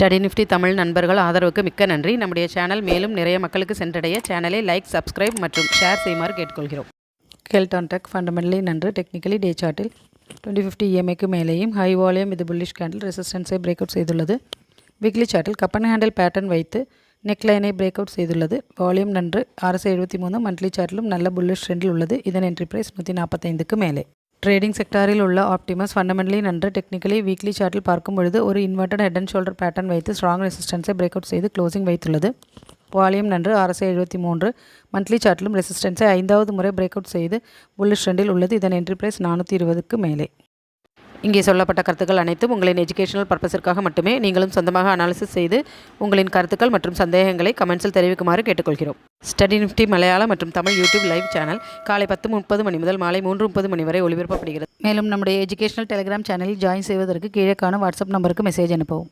Study Nifty Tamil நண்பர்கள் ஆதரவுக்கு மிக்க நன்றி. நம்முடைய சேனல் மேலும் நிறைய மக்களுக்கு சென்றடைய சேனலை லைக், சப்ஸ்கிரைப் மற்றும் ஷேர் செய்யுமாறு கேட்டுக்கொள்கிறோம். கெல்டான் டெக் ஃபண்டமெண்டலி நன்று. டெக்னிக்கலி டே சார்ட்டில் 2050 EMAக்கு மேலேயும் ஹை வால்யூம் இது புல்லிஷ் கேண்டில் ரெசிஸ்டன்ஸை பிரேக் அவுட் செய்துள்ளது. வீக்லி சார்ட்டில் கப் அண்ட் ஹேண்டில் பேட்டர்ன் வைத்து நெக் லைனை பிரேக் அவுட் செய்துள்ளது. வால்யூம் நன்று. RSI 73. மந்த்லி சார்ட்டிலும் நல்ல புல்லிஷ் ட்ரெண்டில் உள்ளது. இதன் என்ட்ரி பிரைஸ் 145க்கு மேலே. ட்ரேடிங் செக்டாரில் உள்ள ஆப்டிமஸ் ஃபண்டமெண்டலி நன்று. டெக்னிக்கலி வீக்லி சார்ட்டில் பார்க்கும் பொழுது ஒரு inverted head and shoulder pattern வைத்து ஸ்ட்ராங் ரெசிஸ்டன்ஸை பிரேக் அவுட் செய்து க்ளோசிங் வைத்துள்ளது. வால்யூம் நன்று. RSI 73. மந்த்லி சார்ட்டிலும் ரெசிஸ்டன்ஸை 5வது முறை பிரேக் அவுட் செய்து புல்லிஷ் ட்ரெண்டில் உள்ளது. இதன் என்ட்ரி பிரைஸ் 420க்கு மேலே. இங்கே சொல்லப்பட்ட கருத்துக்கள் அனைத்தும் உங்களின் எஜுகேஷனல் பர்பஸிற்காக மட்டுமே. நீங்களும் சொந்தமாக அனாலிசிஸ் செய்து உங்களின் கருத்துக்கள் மற்றும் சந்தேகங்களை கமெண்ட்ஸில் தெரிவிக்குமாறு கேட்டுக்கொள்கிறோம். ஸ்டடி நிஃப்டி மலையாளம் மற்றும் தமிழ் யூடியூப் லைவ் சேனல் காலை 10:30 மணி முதல் மாலை 3:30 மணி வரை ஒளிபரப்பப்படுகிறது. மேலும் நம்முடைய எஜுகேஷனல் டெலிகிராம் சேனலில் ஜாயின் செய்வதற்கு கீழே காணும் வாட்ஸ்அப் நம்பருக்கு மெசேஜ் அனுப்பவும்.